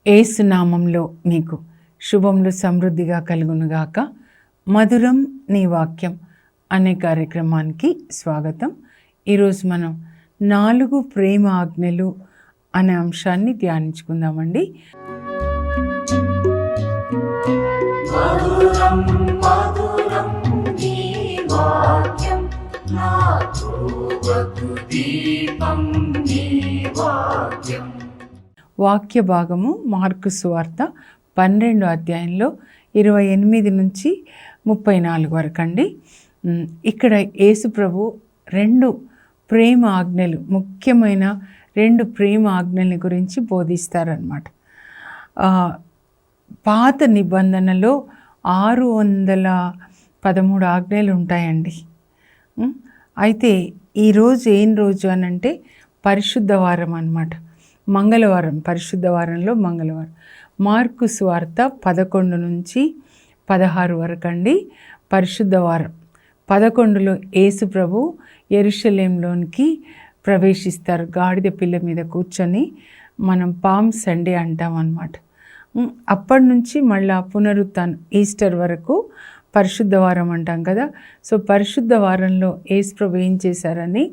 యేసు నామంలో మీకు శుభములు సమృద్ధిగా కలుగునుగాక. మధురం నీ వాక్యం అనే కార్యక్రమానికి స్వాగతం. ఈరోజు మనం 4 ప్రేమ ఆజ్ఞలు అనే అంశాన్ని ధ్యానించుకుందామండి. మధురం మధురం నీ వాక్యం, నా త్రోవకు దీపం నీ వాక్యం. వాక్య భాగము మార్కు సువార్త 12వ అధ్యాయంలో 28 నుంచి 34 వరకు అండి. ఇక్కడ యేసు ప్రభు 2 ప్రేమ ఆజ్ఞలు, ముఖ్యమైన 2 ప్రేమ ఆజ్ఞల గురించి బోధిస్తారనమాట. పాత నిబంధనలో 613 ఆజ్ఞలు ఉంటాయండి. అయితే ఈరోజు ఏం రోజు అనంటే పరిశుద్ధ వారం అన్నమాట. మంగళవారం, పరిశుద్ధ వారంలో మంగళవారం. మార్కు సువార్త 11 నుంచి 16 వరకు అండి పరిశుద్ధ వారం. 11లో యేసు ప్రభు యెరూషలేంలోనికి ప్రవేశిస్తారు. గాడిద పిల్ల మీద కూర్చొని మనం పామ్ సండే అంటాం అన్నమాట. అప్పటి నుంచి మళ్ళా పునరుత్థానం ఈస్టర్ వరకు పరిశుద్ధ వారం అంటాం కదా. సో పరిశుద్ధ వారంలో యేసు ప్రభు ఏం చేశారని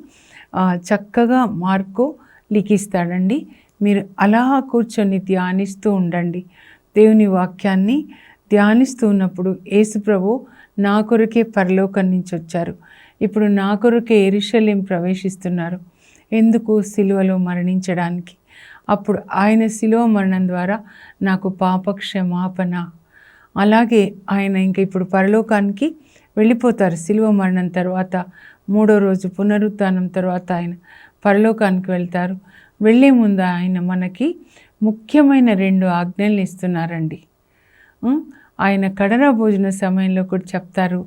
చక్కగా మార్కు లిఖిస్తాడండి. మీరు అలా కూర్చొని ధ్యానిస్తూ ఉండండి. దేవుని వాక్యాన్ని ధ్యానిస్తూ ఉన్నప్పుడు యేసు ప్రభు నా కొరకే పరలోకం నుంచి వచ్చారు, ఇప్పుడు నా కొరకే యెరూషలేం ప్రవేశిస్తున్నారు. ఎందుకు? సిలువలో మరణించడానికి. అప్పుడు ఆయన సిలువ మరణం ద్వారా నాకు పాప క్షమాపణ. అలాగే ఆయన ఇంకా ఇప్పుడు పరలోకానికి వెళ్ళిపోతారు. సిలువ మరణం తర్వాత 3వ రోజు పునరుత్థానం తర్వాత ఆయన పరలోకానికి వెళ్తారు. వెళ్ళే ముందు ఆయన మనకి ముఖ్యమైన 2 ఆజ్ఞల్ని ఇస్తున్నారండి. ఆయన కడరా భోజన సమయంలో కూడా చెప్తారు,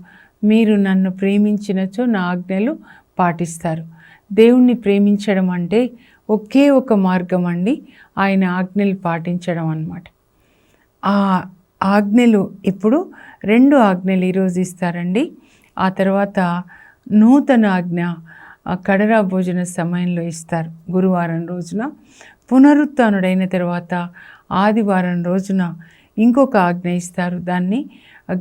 మీరు నన్ను ప్రేమించినచో నా ఆజ్ఞలు పాటిస్తారు. దేవుణ్ణి ప్రేమించడం అంటే ఒకే ఒక మార్గం అండి, ఆయన ఆజ్ఞలు పాటించడం అన్నమాట. ఆ ఆజ్ఞలు ఇప్పుడు 2 ఆజ్ఞలు ఈరోజు ఇస్తారండి. ఆ తర్వాత నూతన ఆజ్ఞ కడరా భోజన సమయంలో ఇస్తారు గురువారం రోజున. పునరుత్థానుడైన తర్వాత ఆదివారం రోజున ఇంకొక ఆజ్ఞ ఇస్తారు. దాన్ని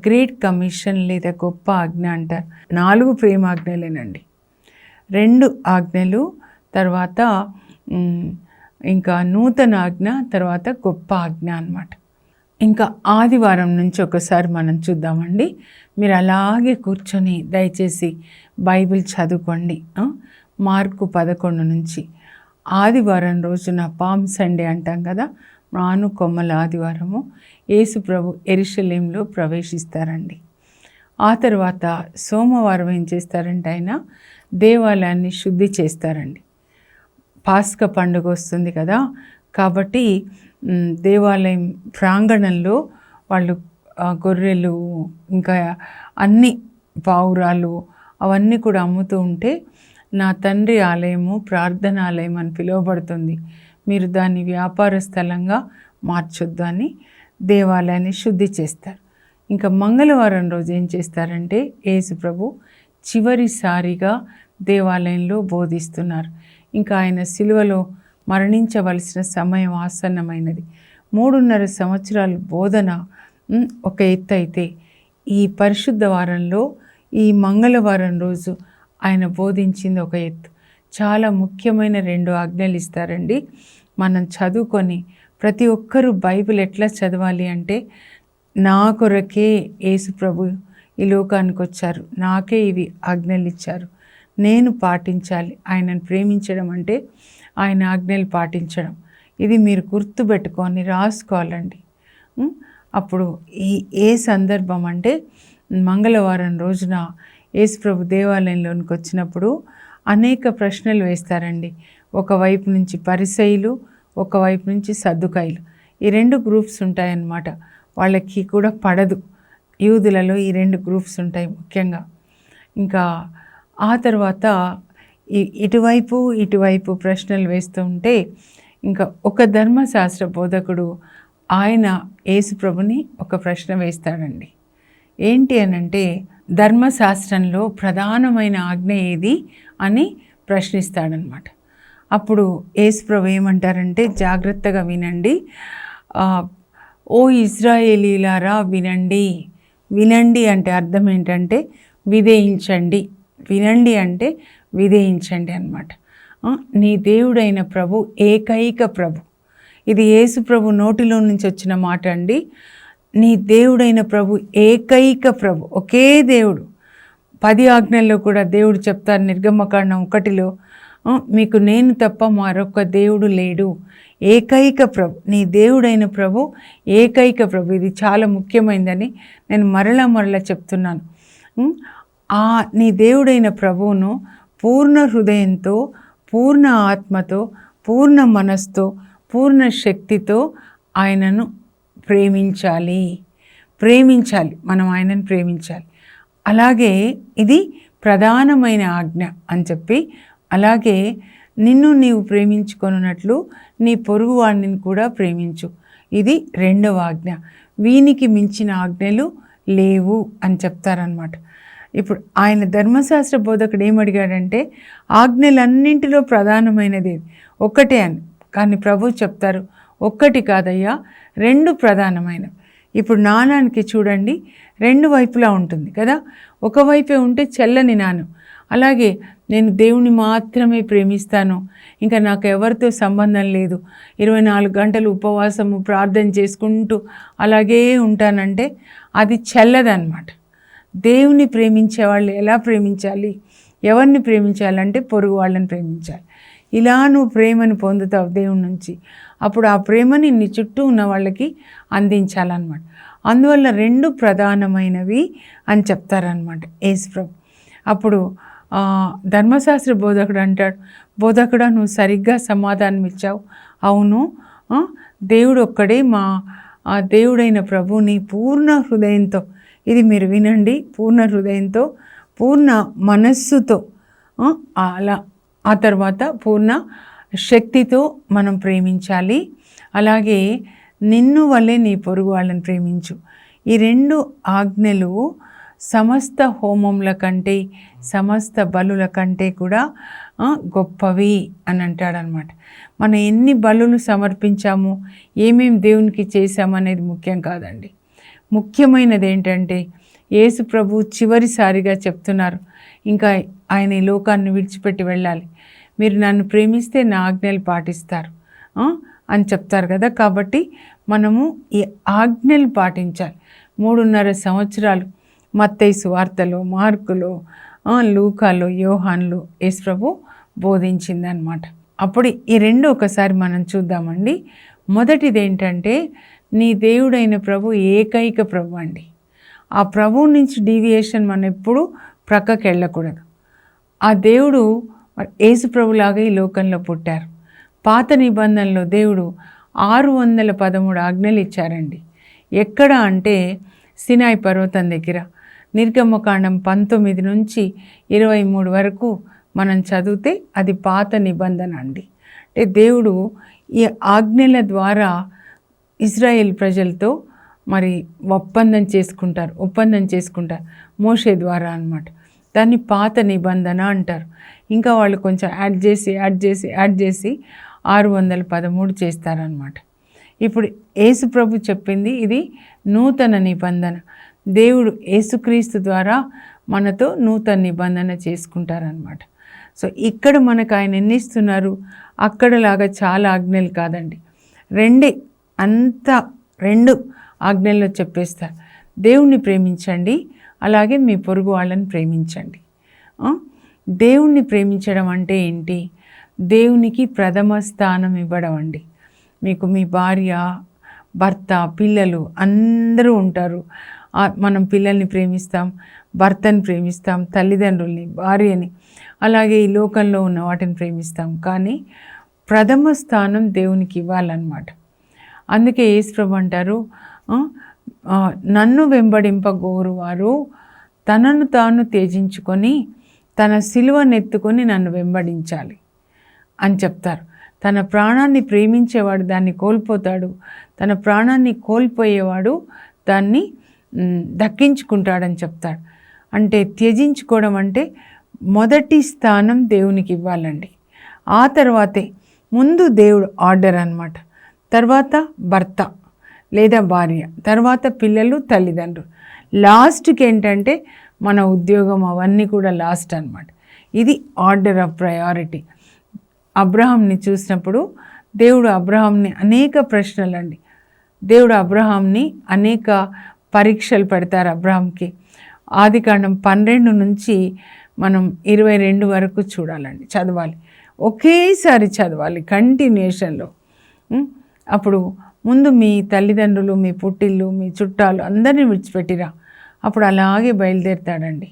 గ్రేట్ కమిషన్ లేదా గొప్ప ఆజ్ఞ అంటారు. 4 ప్రేమ ఆజ్ఞలేనండి. 2 ఆజ్ఞలు, తర్వాత ఇంకా నూతన ఆజ్ఞ, తర్వాత గొప్ప ఆజ్ఞ అన్నమాట. ఇంకా ఆదివారం నుంచి ఒకసారి మనం చూద్దామండి. మీరు అలాగే కూర్చొని దయచేసి బైబిల్ చదువుకోండి. మార్కు 11 నుంచి. ఆదివారం రోజున పామ్ సండే అంటాం కదా, మాను కొమ్మల ఆదివారము, యేసు ప్రభు యెరూషలేంలో ప్రవేశిస్తారండి. ఆ తర్వాత సోమవారం ఏం చేస్తారంటే ఆయన దేవాలయాన్ని శుద్ధి చేస్తారండి. పాస్కా పండుగ వస్తుంది కదా, కాబట్టి దేవాలయం ప్రాంగణంలో వాళ్ళు గొర్రెలు ఇంకా అన్ని పావురాలు అవన్నీ కూడా అమ్ముతూ ఉంటే, నా తండ్రి ఆలయము ప్రార్థనాలయం అని పిలువబడుతుంది, మీరు దాన్ని వ్యాపార స్థలంగా మార్చొద్దు అని దేవాలయాన్ని శుద్ధి చేస్తారు. ఇంకా మంగళవారం రోజు ఏం చేస్తారంటే యేసు ప్రభు చివరిసారిగా దేవాలయంలో బోధిస్తున్నారు. ఇంకా ఆయన సిలువలో మరణించవలసిన సమయం ఆసన్నమైనది. 3.5 సంవత్సరాల బోధన ఒక ఎత్తు అయితే, ఈ పరిశుద్ధ వారంలో ఈ మంగళవారం రోజు ఆయన బోధించింది ఒక ఎత్తు. చాలా ముఖ్యమైన 2 ఆజ్ఞలు ఇస్తారండి. మనం చదువుకొని ప్రతి ఒక్కరూ బైబిల్ ఎట్లా చదవాలి అంటే, నా కొరకే యేసు ప్రభు ఈ లోకానికి వచ్చారు, నాకే ఇవి ఆజ్ఞలు ఇచ్చారు, నేను పాటించాలి. ఆయనను ప్రేమించడం అంటే ఆయన ఆజ్ఞలు పాటించడం. ఇది మీరు గుర్తుపెట్టుకొని రాసుకోవాలండి. అప్పుడు ఏ సందర్భం అంటే మంగళవారం రోజున యేసు ప్రభు దేవాలయంలోనికి వచ్చినప్పుడు అనేక ప్రశ్నలు వేస్తారండి. ఒకవైపు నుంచి పరిసయ్యులు, ఒకవైపు నుంచి సద్దుకాయలు. ఈ 2 గ్రూప్స్ ఉంటాయన్నమాట. వాళ్ళకి కూడా పడదు, యూదులలో ఈ 2 గ్రూప్స్ ఉంటాయి ముఖ్యంగా. ఇంకా ఆ తర్వాత ఇటువైపు ప్రశ్నలు వేస్తూ ఉంటే, ఇంకా ఒక ధర్మశాస్త్ర బోధకుడు ఆయన యేసు ప్రభుని ఒక ప్రశ్న వేస్తాడండి. ఏంటి అనంటే, ధర్మశాస్త్రంలో ప్రధానమైన ఆజ్ఞ ఏది అని ప్రశ్నిస్తాడనమాట. అప్పుడు యేసు ప్రభు ఏమంటారంటే, జాగ్రత్తగా వినండి, ఓ ఇశ్రాయేలీలారా వినండి. వినండి అంటే అర్థం ఏంటంటే విధేయించండి. వినండి అంటే విధేయించండి అన్నమాట. నీ దేవుడైన ప్రభు ఏకైక ప్రభు. ఇది యేసు ప్రభు నోటిలో నుంచి వచ్చిన మాట అండి. నీ దేవుడైన ప్రభు ఏకైక ప్రభు, ఒకే దేవుడు. 10 ఆజ్ఞల్లో కూడా దేవుడు చెప్తారు నిర్గమకాండం 1లో, మీకు నేను తప్ప మరొక దేవుడు లేడు. ఏకైక ప్రభు, నీ దేవుడైన ప్రభు ఏకైక ప్రభు. ఇది చాలా ముఖ్యమైనదని నేను మరలా చెప్తున్నాను. నీ దేవుడైన ప్రభువును పూర్ణ హృదయంతో, పూర్ణ ఆత్మతో, పూర్ణ మనస్తో, పూర్ణ శక్తితో ఆయనను ప్రేమించాలి. మనం ఆయనను ప్రేమించాలి. అలాగే ఇది ప్రధానమైన ఆజ్ఞ అని చెప్పి, అలాగే నిన్ను నీవు ప్రేమించుకొనున్నట్లు నీ పొరుగు వాడిని కూడా ప్రేమించు. ఇది 2వ ఆజ్ఞ. వీనికి మించిన ఆజ్ఞలు లేవు అని చెప్తారనమాట. ఇప్పుడు ఆయన ధర్మశాస్త్ర బోధకుడు ఏమడిగాడంటే ఆజ్ఞలన్నింటిలో ప్రధానమైనది ఒక్కటే అని. కానీ ప్రభు చెప్తారు ఒక్కటి కాదయ్యా, 2 ప్రధానమైనవి. ఇప్పుడు నాణానికి చూడండి 2 వైపులా ఉంటుంది కదా. ఒకవైపే ఉంటే చెల్లని నాణం. అలాగే నేను దేవుని మాత్రమే ప్రేమిస్తాను, ఇంకా నాకు ఎవరితో సంబంధం లేదు, 24 గంటలు ఉపవాసము ప్రార్థన చేసుకుంటూ అలాగే ఉంటానంటే అది చెల్లదన్నమాట. దేవుని ప్రేమించే వాళ్ళు ఎలా ప్రేమించాలి? ఎవరిని ప్రేమించాలంటే పొరుగు వాళ్ళని ప్రేమించాలి. ఇలా నువ్వు ప్రేమను పొందుతావు దేవుని నుంచి. అప్పుడు ఆ ప్రేమని నీ చుట్టూ ఉన్న వాళ్ళకి అందించాలన్నమాట. అందువల్ల 2 ప్రధానమైనవి అని చెప్తారనమాట యేసు ప్రభు. అప్పుడు ధర్మశాస్త్ర బోధకుడు అంటాడు, బోధకుడా నువ్వు సరిగ్గా సమాధానం ఇచ్చావు. అవును, దేవుడు ఒక్కడే మా దేవుడైన ప్రభుని పూర్ణ హృదయంతో, ఇది మీరు వినండి, పూర్ణ హృదయంతో, పూర్ణ మనస్సుతో, అలా ఆ తర్వాత పూర్ణ శక్తితో మనం ప్రేమించాలి. అలాగే నిన్ను వల్లే నీ పొరుగు వాళ్ళని ప్రేమించు. ఈ 2 ఆజ్ఞలు సమస్త హోమముల కంటే, సమస్త బలుల కంటే కూడా గొప్పవి అని అంటాడనమాట. మనం ఎన్ని బలులు సమర్పించాము, ఏమేం దేవునికి చేశామనేది ముఖ్యం కాదండి. ముఖ్యమైనది ఏంటంటే యేసు ప్రభు చివరిసారిగా చెప్తున్నారు, ఇంకా ఆయన ఈ లోకాన్ని విడిచిపెట్టి వెళ్ళాలి. మీరు నన్ను ప్రేమిస్తే నా ఆజ్ఞలు పాటిస్తారు అని చెప్తారు కదా. కాబట్టి మనము ఈ ఆజ్ఞలు పాటించాలి. 3.5 సంవత్సరాలు మత్తయి సువార్తలో, మార్కులో, లూకాలో, యోహాన్లో యేసు ప్రభు బోధించిందనమాట. అప్పుడు ఈ 2 ఒకసారి మనం చూద్దామండి. మొదటిది ఏంటంటే నీ దేవుడైన ప్రభు ఏకైక ప్రభు అండి. ఆ ప్రభువు నుంచి డీవియేషన్ మనం ఎప్పుడు ప్రక్కకి వెళ్ళకూడదు. ఆ దేవుడు యేసు ప్రభులాగా ఈ లోకంలో పుట్టారు. పాత నిబంధనలో దేవుడు 613 ఆజ్ఞలు ఇచ్చారండి. ఎక్కడ అంటే సినాయి పర్వతం దగ్గర. నిర్గమకాండం 19 నుంచి 23 వరకు మనం చదివితే అది పాత నిబంధన అండి. అంటే దేవుడు ఈ ఆజ్ఞల ద్వారా ఇజ్రాయేల్ ప్రజలతో మరి ఒప్పందం చేసుకుంటారు మోషే ద్వారా అన్నమాట. దాన్ని పాత నిబంధన అంటారు. ఇంకా వాళ్ళు కొంచెం యాడ్ చేసి 613 చేస్తారనమాట. ఇప్పుడు యేసు ప్రభు చెప్పింది ఇది నూతన నిబంధన. దేవుడు యేసుక్రీస్తు ద్వారా మనతో నూతన నిబంధన చేసుకుంటారనమాట. సో ఇక్కడ మనకు ఆయన ఎన్ని ఇస్తున్నారు, అక్కడలాగా చాలా ఆజ్ఞలు కాదండి, 2 ఆజ్ఞల్లో చెప్పేస్తారు. దేవుణ్ణి ప్రేమించండి, అలాగే మీ పొరుగు వాళ్ళని ప్రేమించండి. దేవుణ్ణి ప్రేమించడం అంటే ఏంటి? దేవునికి ప్రథమ స్థానం ఇవ్వడం అండి. మీకు మీ భార్య, భర్త, పిల్లలు అందరూ ఉంటారు. మనం పిల్లల్ని ప్రేమిస్తాం, భర్తని ప్రేమిస్తాం, తల్లిదండ్రుల్ని, భార్యని, అలాగే ఈ లోకంలో ఉన్న వాటిని ప్రేమిస్తాం. కానీ ప్రథమ స్థానం దేవునికి ఇవ్వాలన్నమాట. అందుకే యేసు ప్రభు అంటారు, నన్ను వెంబడింపగోరువారు తనను తాను త్యజించుకొని తన సిలువనెత్తుకొని నన్ను వెంబడించాలి అని చెప్తారు. తన ప్రాణాన్ని ప్రేమించేవాడు దాన్ని కోల్పోతాడు, తన ప్రాణాన్ని కోల్పోయేవాడు దాన్ని దక్కించుకుంటాడని చెప్తాడు. అంటే త్యజించుకోవడం అంటే మొదటి స్థానం దేవునికి ఇవ్వాలండి. ఆ తర్వాతే ముందు దేవుడు ఆర్డర్ అన్నమాట, తర్వాత భర్త. లేదా భార్య, తర్వాత పిల్లలు, తల్లిదండ్రులు, లాస్ట్కి ఏంటంటే మన ఉద్యోగం, అవన్నీ కూడా లాస్ట్ అన్నమాట. ఇది ఆర్డర్ ఆఫ్ ప్రయారిటీ. అబ్రహాంని చూసినప్పుడు దేవుడు అబ్రహాంని అనేక ప్రశ్నలండి, దేవుడు అబ్రహాంని అనేక పరీక్షలు పెడతారు అబ్రహాంకి. ఆదికాండం 12 నుంచి మనం 22 వరకు చూడాలండి, చదవాలి, ఒకేసారి చదవాలి కంటిన్యూషన్లో. అప్పుడు ముందు మీ తల్లిదండ్రులు, మీ పుట్టిల్లు, మీ చుట్టాలు అందరినీ విడిచిపెట్టిరా, అప్పుడు అలాగే బయలుదేరుతాడండి.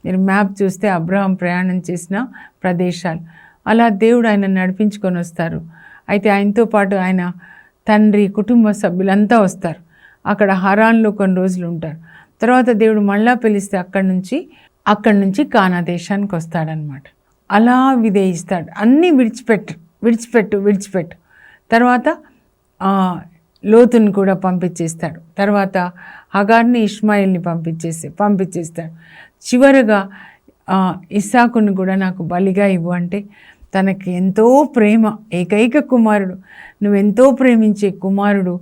మీరు మ్యాప్ చూస్తే అబ్రహాం ప్రయాణం చేసిన ప్రదేశాలు, అలా దేవుడు ఆయన నడిపించుకొని వస్తారు. అయితే ఆయనతో పాటు ఆయన తండ్రి, కుటుంబ సభ్యులంతా వస్తారు. అక్కడ హరాన్లో కొన్ని రోజులు ఉంటారు. తర్వాత దేవుడు మళ్ళా పిలిస్తే అక్కడి నుంచి కానా దేశానికి వస్తాడనమాట. అలా విధేయిస్తాడు, అన్నీ విడిచిపెట్టు. తర్వాత లోతుని కూడా పంపించేస్తాడు. తర్వాత హగార్ని, ఇష్మాయిల్ని పంపించేస్తాడు. చివరగా ఇస్సాకుని కూడా నాకు బలిగా ఇవ్వు అంటే, తనకి ఎంతో ప్రేమ, ఏకైక కుమారుడు, నువ్వెంతో ప్రేమించే కుమారుడు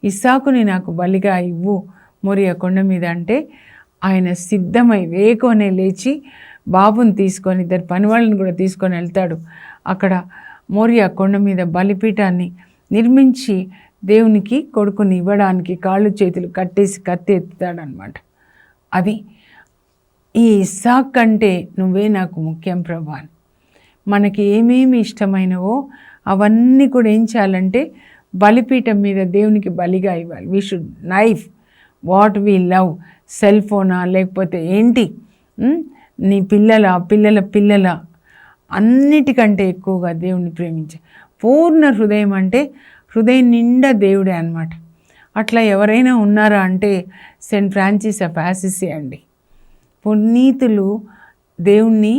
ఇస్సాకుని నాకు బలిగా ఇవ్వు మోరియా కొండ మీద అంటే, ఆయన సిద్ధమై వేకోనే లేచి బాబుని తీసుకొని, ఇద్దరు పనివాళ్ళని కూడా తీసుకొని వెళ్తాడు. అక్కడ మోరియా కొండ మీద బలిపీఠాన్ని నిర్మించి దేవునికి కొడుకుని ఇవ్వడానికి కాళ్ళు చేతులు కట్టేసి కత్తి ఎత్తుతాడనమాట. అది ఈ ఇస్సాక్ కంటే నువ్వే నాకు ముఖ్యం ప్రభా. మనకి ఏమేమి ఇష్టమైనవో అవన్నీ కూడా ఏం చేయాలంటే బలిపీఠం మీద దేవునికి బలిగా ఇవ్వాలి. We should knife what we love. Cell ఫోనా, లేకపోతే ఏంటి, నీ పిల్లల అన్నిటికంటే ఎక్కువగా దేవుని ప్రేమించే పూర్ణ హృదయం అంటే హృదయం నిండా దేవుడే అన్నమాట. అట్లా ఎవరైనా ఉన్నారా అంటే సెయింట్ ఫ్రాన్సిస్ ఆఫ్ అసిసి అండి. పునీతులు దేవుణ్ణి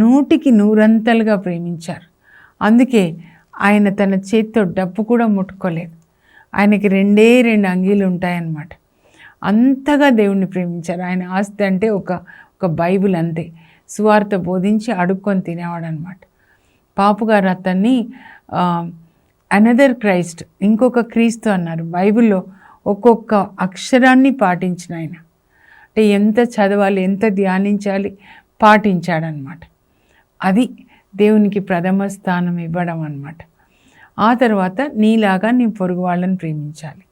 100కి 100 ప్రేమించారు. అందుకే ఆయన తన చేతితో డప్పు కూడా ముట్టుకోలేదు. ఆయనకి 2 అంగీలు ఉంటాయన్నమాట. అంతగా దేవుణ్ణి ప్రేమించారు. ఆయన ఆస్తి అంటే ఒక బైబిల్ అంతే. సువార్త బోధించి అడుక్కొని తినేవాడు అనమాట. పాపుగారు అతన్ని అనదర్ క్రైస్ట్, ఇంకొక క్రీస్తు అన్నారు. బైబిల్లో ఒక్కొక్క అక్షరాన్ని పాటించిన ఆయన, అంటే ఎంత చదవాలి, ఎంత ధ్యానించాలి, పాటించాడనమాట. అది దేవునికి ప్రథమ స్థానం ఇవ్వడం అన్నమాట. ఆ తర్వాత నీలాగా నీ పొరుగు వాళ్ళని ప్రేమించాలి.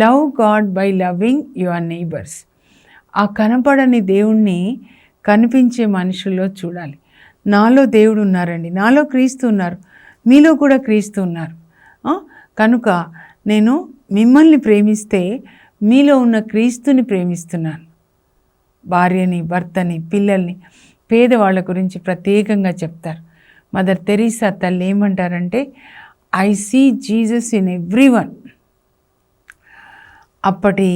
Love God by loving your neighbours. ఆ కనపడని దేవుణ్ణి కనిపించే మనుషుల్లో చూడాలి. నాలో దేవుడు ఉన్నారండి, నాలో క్రీస్తు ఉన్నారు, మీలో కూడా క్రీస్తు ఉన్నారు. కనుక నేను మిమ్మల్ని ప్రేమిస్తే మీలో ఉన్న క్రీస్తుని ప్రేమిస్తున్నాను. భార్యని, భర్తని, పిల్లల్ని, పేదవాళ్ళ గురించి ప్రత్యేకంగా చెప్తారు. మదర్ తెరీసా తల్లి ఏమంటారంటే, I see Jesus in everyone. అప్పటి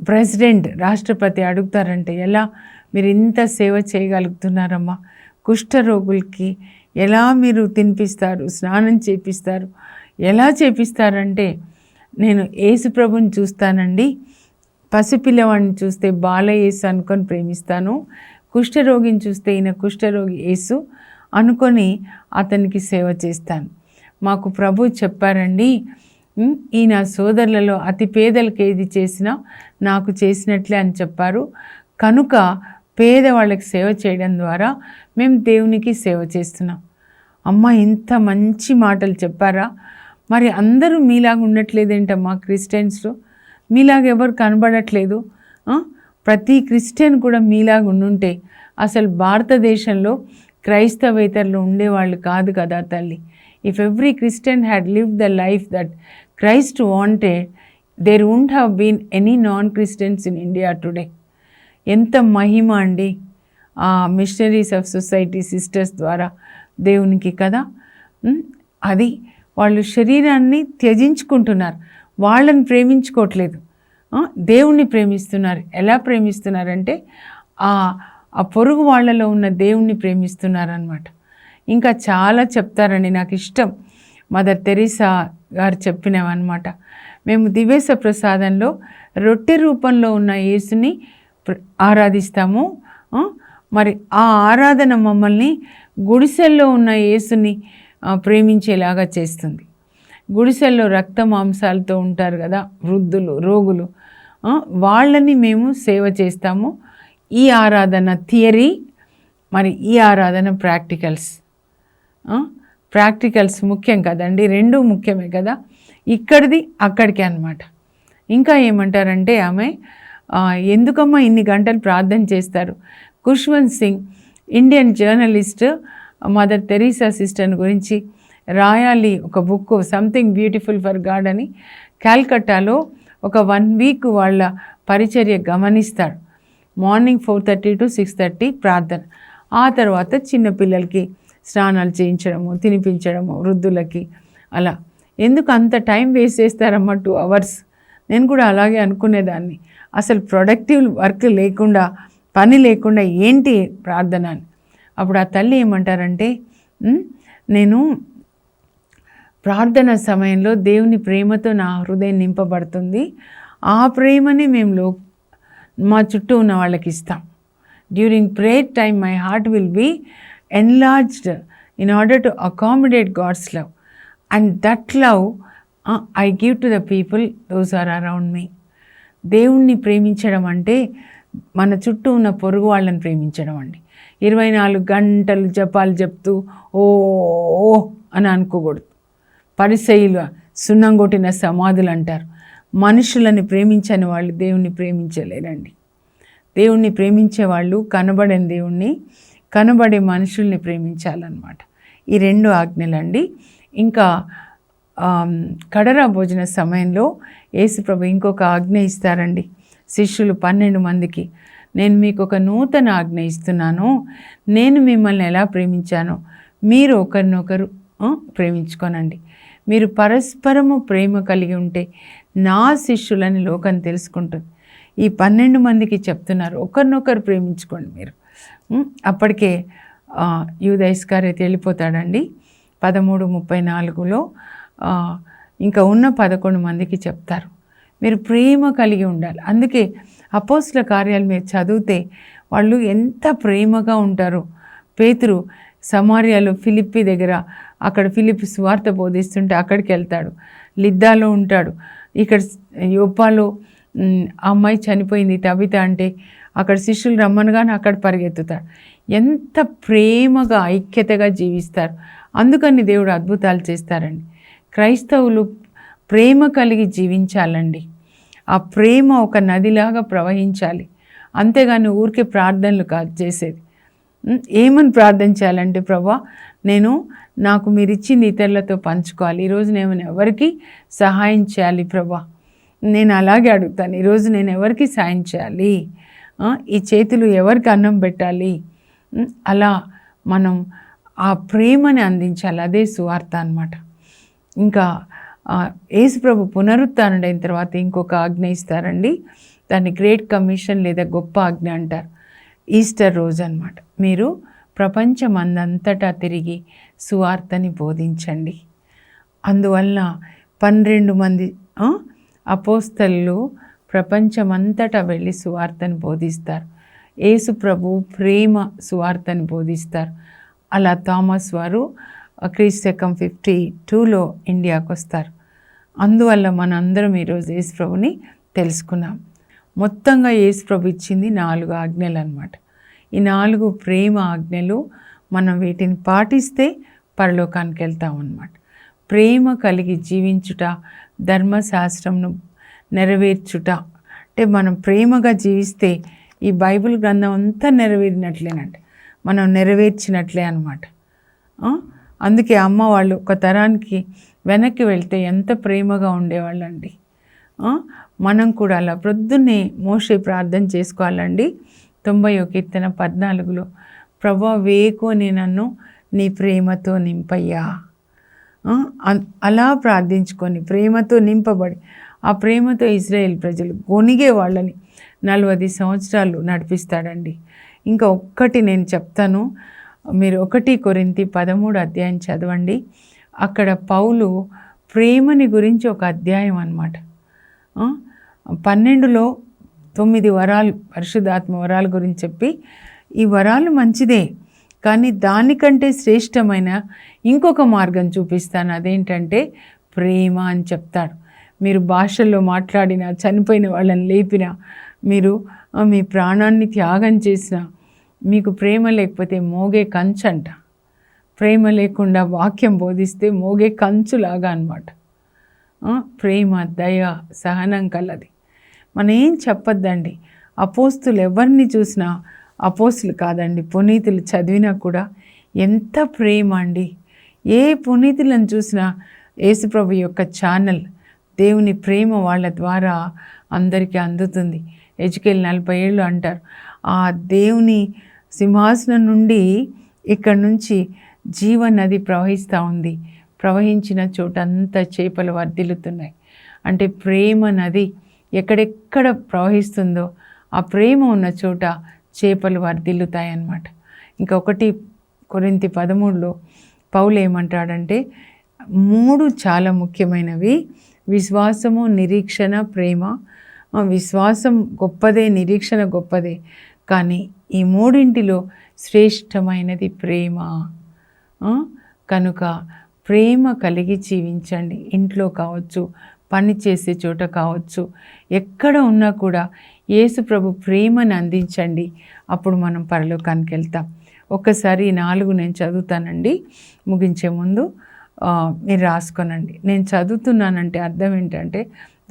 ప్రెసిడెంట్, రాష్ట్రపతి అడుగుతారంటే, ఎలా మీరు ఇంత సేవ చేయగలుగుతున్నారమ్మా, కుష్ఠరోగులకి ఎలా మీరు తినిపిస్తారు, స్నానం చేపిస్తారు, ఎలా చేపిస్తారంటే, నేను యేసు ప్రభుని చూస్తానండి, పసిపిల్లవాడిని చూస్తే బాల యేసు అనుకొని ప్రేమిస్తాను, కుష్ఠరోగిని చూస్తే ఈయన కుష్ఠరోగి యేసు అనుకొని అతనికి సేవ చేస్తాను. మాకు ప్రభు చెప్పారండి, ఈయన సోదరులలో అతి పేదలకు ఏది చేసినా నాకు చేసినట్లే అని చెప్పారు. కనుక పేదవాళ్ళకి సేవ చేయడం ద్వారా మేము దేవునికి సేవ చేస్తున్నాం. అమ్మ, ఇంత మంచి మాటలు చెప్పారా? మరి అందరూ మీలాగా ఉండట్లేదేంటమ్మా? క్రిస్టియన్స్లో మీలాగా ఎవరు కనబడట్లేదు. ప్రతి క్రిస్టియన్ కూడా మీలాగా ఉండుంటే అసలు భారతదేశంలో క్రైస్తవేతరులు ఉండేవాళ్ళు కాదు కదా తల్లి. If every Christian had lived the life that Christ wanted, there won't have been any non Christians in India today. ఎంత మహిమ అండి ఆ మిషనరీస్ ఆఫ్ సొసైటీ సిస్టర్స్ ద్వారా దేవునికి కదా. అది వాళ్ళు శరీరాన్ని త్యజించుకుంటున్నారు, వాళ్ళని ప్రేమించుకోవట్లేదు, దేవుణ్ణి ప్రేమిస్తున్నారు. ఎలా ప్రేమిస్తున్నారంటే ఆ పొరుగు వాళ్ళలో ఉన్న దేవుణ్ణి ప్రేమిస్తున్నారనమాట. ఇంకా చాలా చెప్తారండి, నాకు ఇష్టం మదర్ తెరీసా గారు చెప్పినవన్నమాట. మేము దివేశ ప్రసాదంలో రొట్టె రూపంలో ఉన్న యేసుని ఆరాధిస్తాము. మరి ఆ ఆరాధన మమ్మల్ని గుడిసెల్లో ఉన్న యేసుని ప్రేమించేలాగా చేస్తుంది. గుడిసెల్లో రక్త మాంసాలతో ఉంటారు కదా వృద్ధులు, రోగులు, వాళ్ళని మేము సేవ చేస్తాము. ఈ ఆరాధన థియరీ, మరి ఈ ఆరాధన ప్రాక్టికల్స్ ముఖ్యం కదండి, రెండూ ముఖ్యమే కదా, ఇక్కడిది అక్కడికి అన్నమాట. ఇంకా ఏమంటారంటే ఆమె, ఎందుకమ్మా ఇన్ని గంటలు ప్రార్థన చేస్తారు? Khushwant Singh Indian journalist mother Teresa sister గురించి రాయాలి ఒక book, something beautiful for God అని. కాల్కటాలో ఒక 1 వీక్ వాళ్ళ పరిచర్య గమనిస్తాడు. మార్నింగ్ 4:30 to 6:30 ప్రార్థన, ఆ తర్వాత చిన్నపిల్లలకి స్నానాలు చేయించడము, తినిపించడము, వృద్ధులకి. అలా ఎందుకు అంత టైం వేస్ట్ చేస్తారమ్మా 2 hours? నేను కూడా అలాగే అనుకునేదాన్ని. అసలు ప్రొడక్టివ్ వర్క్ లేకుండా, పని లేకుండా ఏంటి ప్రార్థన అని. అప్పుడు ఆ తల్లి ఏమంటారంటే, నేను ప్రార్థన సమయంలో దేవుని ప్రేమతో నా హృదయం నింపబడుతుంది, ఆ ప్రేమని మేము మా చుట్టూ ఉన్న వాళ్ళకి ఇస్తాం. During prayer time my heart will be enlarged in order to accommodate God's love, and that love I give to the people those are around me. దేవుణ్ణి ప్రేమించడం అంటే మన చుట్టూ ఉన్న పొరుగు వాళ్ళని ప్రేమించడం అండి. 24 గంటలు జపాలు చెప్తూ ఓ అని అనుకోకూడదు. పరిసయ్యులు సున్నం కొట్టిన సమాధులు అంటారు. మనుషులని ప్రేమించని వాళ్ళు దేవుణ్ణి ప్రేమించలేరండి. దేవుణ్ణి ప్రేమించే వాళ్ళు కనబడని దేవుణ్ణి, కనబడే మనుషుల్ని ప్రేమించాలన్నమాట. ఈ 2 ఆజ్ఞలండి. ఇంకా కడరా భోజన సమయంలో యేసుప్రభు ఇంకొక ఆజ్ఞ ఇస్తారండి శిష్యులు 12 మందికి. నేను మీకు ఒక నూతన ఆజ్ఞ ఇస్తున్నాను, నేను మిమ్మల్ని ఎలా ప్రేమించానో మీరు ఒకరినొకరు ప్రేమించుకోనండి. మీరు పరస్పరము ప్రేమ కలిగి ఉంటే నా శిష్యులని లోకం తెలుసుకుంటుంది. ఈ 12 మందికి చెప్తున్నారు, ఒకరినొకరు ప్రేమించుకోండి మీరు. అప్పటికే యూదా ఇస్కరియోతు వెళ్ళిపోతాడండి 13:34లో. ఇంకా ఉన్న 11 మందికి చెప్తారు, మీరు ప్రేమ కలిగి ఉండాలి. అందుకే అపోస్తల కార్యాలు మీరు చదివితే వాళ్ళు ఎంత ప్రేమగా ఉంటారో. పేతురు సమార్యాలో ఫిలిప్పి దగ్గర, అక్కడ ఫిలిప్పి సువార్త బోధిస్తుంటే అక్కడికి వెళ్తాడు. లిద్దాలో ఉంటాడు. ఇక్కడ యోపాలో అమ్మాయి చనిపోయింది తబిత అంటే అక్కడ శిష్యులు రమ్మనగానే అక్కడ పరిగెత్తుతాడు. ఎంత ప్రేమగా ఐక్యతగా జీవిస్తారు. అందుకని దేవుడు అద్భుతాలు చేస్తారండి. క్రైస్తవులు ప్రేమ కలిగి జీవించాలండి. ఆ ప్రేమ ఒక నదిలాగా ప్రవహించాలి. అంతేగాని ఊరికే ప్రార్థనలు కాదు చేసేది. ఏమని ప్రార్థన చేయాలంటే, ప్రభా నాకు మీరు ఇచ్చింది ఇతరులతో పంచుకోవాలి. ఈరోజు నేను ఎవరికి సహాయం చేయాలి ప్రభా, నేను అలాగే అడుగుతాను. ఈరోజు నేను ఎవరికి సాయం చేయాలి, ఈ చేతులు ఎవరికి అన్నం పెట్టాలి, అలా మనం ఆ ప్రేమని అందించాలి. అదే సువార్త అన్నమాట. ఇంకా యేసుప్రభు పునరుత్థానుడైన తర్వాత ఇంకొక ఆజ్ఞ ఇస్తారండి. దాన్ని గ్రేట్ కమిషన్ లేదా గొప్ప ఆజ్ఞ అంటారు. ఈస్టర్ రోజు అన్నమాట. మీరు ప్రపంచమందంతటా తిరిగి సువార్తని బోధించండి. అందువల్ల 12 మంది అపోస్తలు ప్రపంచమంతటా వెళ్ళి సువార్తని బోధిస్తారు. యేసు ప్రభు ప్రేమ సువార్తని బోధిస్తారు. అలా థామస్ వారు క్రీస్తకం 52లో ఇండియాకు వస్తారు. అందువల్ల మనందరం ఈరోజు యేసు ప్రభుని తెలుసుకున్నాం. మొత్తంగా యేసు ప్రభు ఇచ్చింది 4 ఆజ్ఞలు అన్నమాట. ఈ 4 ప్రేమ ఆజ్ఞలు మనం వీటిని పాటిస్తే పరలోకానికి వెళ్తాం అన్నమాట. ప్రేమ కలిగి జీవించుట, ధర్మశాస్త్రంను నెరవేర్చుట అంటే మనం ప్రేమగా జీవిస్తే ఈ బైబిల్ గ్రంథం అంతా నెరవేరినట్లేనండి, మనం నెరవేర్చినట్లే అన్నమాట. అందుకే అమ్మ వాళ్ళు ఒక తరానికి వెనక్కి వెళ్తే ఎంత ప్రేమగా ఉండేవాళ్ళండి. మనం కూడా అలా ప్రొద్దున్నే మోషే ప్రార్థన చేసుకోవాలండి. 90వ కీర్తన 14లో, ప్రభువా వేకువని నన్ను నీ ప్రేమతో నింపయ్యా. అలా ప్రార్థించుకొని ప్రేమతో నింపబడి ఆ ప్రేమతో ఇశ్రాయేల్ ప్రజలు గొనిగే వాళ్ళని 40 సంవత్సరాలు నడిపిస్తాడండి. ఇంకా ఒక్కటి నేను చెప్తాను, మీరు 1 కొరింథీ 13 అధ్యాయం చదవండి. అక్కడ పౌలు ప్రేమని గురించి ఒక అధ్యాయం అన్నమాట. 12లో 9 వరాలు, పరిశుద్ధాత్మ వరాల గురించి చెప్పి, ఈ వరాలు మంచిదే కానీ దానికంటే శ్రేష్టమైన ఇంకొక మార్గం చూపిస్తాను. అదేంటంటే ప్రేమ అని చెప్తాడు. మీరు భాషల్లో మాట్లాడినా, చనిపోయిన వాళ్ళని లేపినా, మీరు మీ ప్రాణాన్ని త్యాగం చేసినా, మీకు ప్రేమ లేకపోతే మోగే కంచంట. ప్రేమ లేకుండా వాక్యం బోధిస్తే మోగే కంచులాగా అన్నమాట. ప్రేమ, దయ, సహనం కలది. మనం ఏం చెప్పొద్దండి. అపోస్తులు ఎవరిని చూసినా అపోస్తులు కాదండి, పునీతులు చదివినా కూడా ఎంత ప్రేమ అండి. ఏ పునీతులను చూసినా యేసుప్రభు యొక్క ఛానల్, దేవుని ప్రేమ వాళ్ళ ద్వారా అందరికీ అందుతుంది. హెజ్కేలు 40 ఏళ్ళు అంటారు, ఆ దేవుని సింహాసనం నుండి ఇక్కడ నుంచి జీవనది ప్రవహిస్తూ ఉంది. ప్రవహించిన చోట అంతా చేపలు వర్ధిల్లుతున్నాయి. అంటే ప్రేమ నది ఎక్కడెక్కడ ప్రవహిస్తుందో ఆ ప్రేమ ఉన్న చోట చేపలు వర్ధిల్లుతాయి అన్నమాట. ఇంకా 1 కొరింథీ 13లో పౌలు ఏమంటాడంటే 3 చాలా ముఖ్యమైనవి: విశ్వాసము, నిరీక్షణ, ప్రేమ. విశ్వాసం గొప్పదే, నిరీక్షణ గొప్పదే, కానీ ఈ 3 శ్రేష్టమైనది ప్రేమ. కనుక ప్రేమ కలిగి జీవించండి. ఇంట్లో కావచ్చు, పని చేసే చోట కావచ్చు, ఎక్కడ ఉన్నా కూడా యేసు ప్రభు ప్రేమను అందించండి. అప్పుడు మనం పరలోకానికి వెళ్తాం. ఒక్కసారి 4 నేను చదువుతానండి, ముగించే ముందు మీరు రాసుకోనండి. నేను చదువుతున్నానంటే అర్థం ఏంటంటే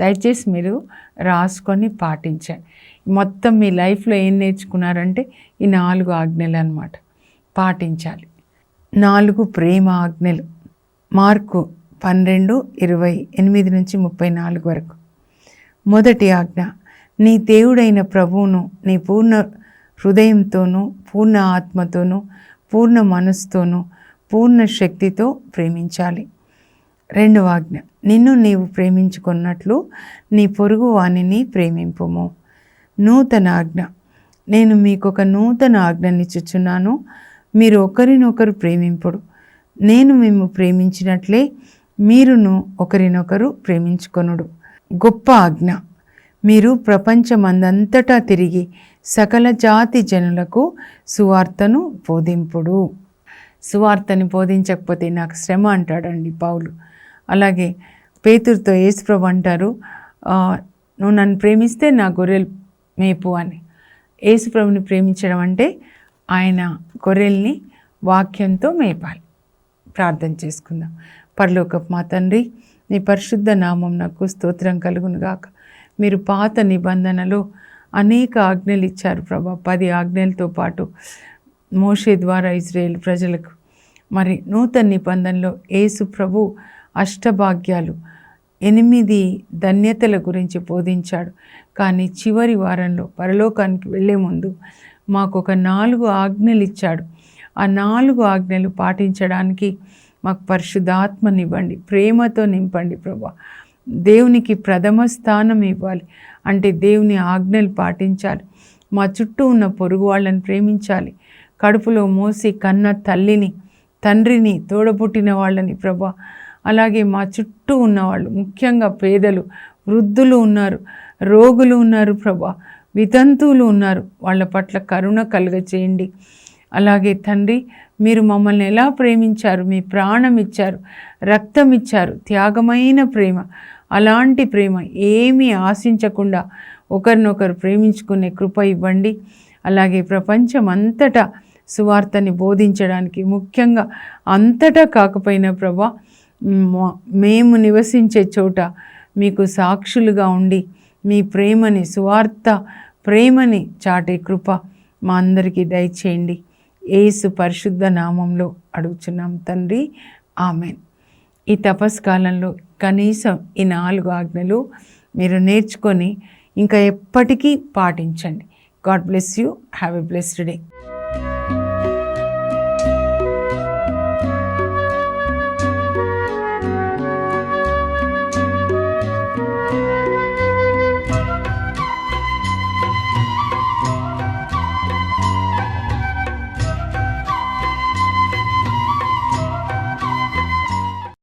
దయచేసి మీరు రాసుకొని పాటించండి. మొత్తం మీ లైఫ్లో ఏం నేర్చుకున్నారంటే ఈ 4 ఆజ్ఞలు అన్నమాట, పాటించాలి. 4 ప్రేమ ఆజ్ఞలు. మార్కు 12:28-34 వరకు. మొదటి ఆజ్ఞ: నీ దేవుడైన ప్రభువును నీ పూర్ణ హృదయంతోనూ, పూర్ణ ఆత్మతోనూ, పూర్ణ మనసుతోనూ, పూర్ణ శక్తితో ప్రేమించాలి. రెండవ ఆజ్ఞ: నిన్ను నీవు ప్రేమించుకున్నట్లు నీ పొరుగు వానిని ప్రేమింపుము. నూతన ఆజ్ఞ: నేను మీకొక నూతన ఆజ్ఞనిచ్చుచున్నాను, మీరు ఒకరినొకరు ప్రేమింపుడు. నేను మిమ్ము ప్రేమించినట్లే మీరును ఒకరినొకరు ప్రేమించుకొనుడు. గొప్ప ఆజ్ఞ: మీరు ప్రపంచమందంతటా తిరిగి సకల జాతి జనులకు సువార్తను బోధింపుడు. సువార్తని బోధించకపోతే నాకు శ్రమ అంటాడండి పౌలు. అలాగే పేతురుతో యేసుప్రభు అంటారు, నువ్వు నన్ను ప్రేమిస్తే నా గొర్రెలు మేపు అని. యేసుప్రభుని ప్రేమించడం అంటే ఆయన గొర్రెల్ని వాక్యంతో మేపాలి. ప్రార్థన చేసుకుందాం. పరలోకపు మా తండ్రి, నీ పరిశుద్ధ నామం నాకు స్తోత్రం కలుగునుగాక. మీరు పాత నిబంధనలో అనేక ఆజ్ఞలు ఇచ్చారు ప్రభా. 10 ఆజ్ఞలతో పాటు మోషే ద్వారా ఇజ్రాయేల్ ప్రజలకు, మరి నూతన నిబంధనలో యేసు ప్రభు అష్టభాగ్యాలు 8 ధన్యతల గురించి బోధించాడు. కానీ చివరి వారంలో పరలోకానికి వెళ్ళే ముందు మాకు ఒక 4 ఆజ్ఞలు ఇచ్చాడు. ఆ 4 ఆజ్ఞలు పాటించడానికి మాకు పరిశుద్ధాత్మనివ్వండి, ప్రేమతో నింపండి ప్రభా. దేవునికి ప్రథమ స్థానం ఇవ్వాలి అంటే దేవుని ఆజ్ఞలు పాటించాలి. మా చుట్టూ ఉన్న పొరుగు వాళ్ళని ప్రేమించాలి. కడుపులో మోసి కన్న తల్లిని, తండ్రిని, తోడపుట్టిన వాళ్ళని ప్రభా, అలాగే మా చుట్టూ ఉన్నవాళ్ళు, ముఖ్యంగా పేదలు, వృద్ధులు ఉన్నారు, రోగులు ఉన్నారు ప్రభా, వితంతువులు ఉన్నారు, వాళ్ళ పట్ల కరుణ కలుగచేయండి. అలాగే తండ్రి, మీరు మమ్మల్ని ఎలా ప్రేమించారు, మీ ప్రాణం ఇచ్చారు, రక్తం ఇచ్చారు, త్యాగమైన ప్రేమ. అలాంటి ప్రేమ ఏమీ ఆశించకుండా ఒకరినొకరు ప్రేమించుకునే కృప ఇవ్వండి. అలాగే ప్రపంచం అంతటా సువార్తని బోధించడానికి, ముఖ్యంగా అంతటా కాకపోయినా ప్రభా, మేము నివసించే చోట మీకు సాక్షులుగా ఉండి మీ ప్రేమని, సువార్త ప్రేమని చాటే కృప మా అందరికీ దయచేయండి. యేసు పరిశుద్ధ నామంలో అడుగుచున్నాం తండ్రి, ఆమెన్. ఈ తపస్కాలంలో కనీసం ఈ 4 ఆజ్ఞలు మీరు నేర్చుకొని ఇంకా ఎప్పటికీ పాటించండి. God bless you. Have a blessed day.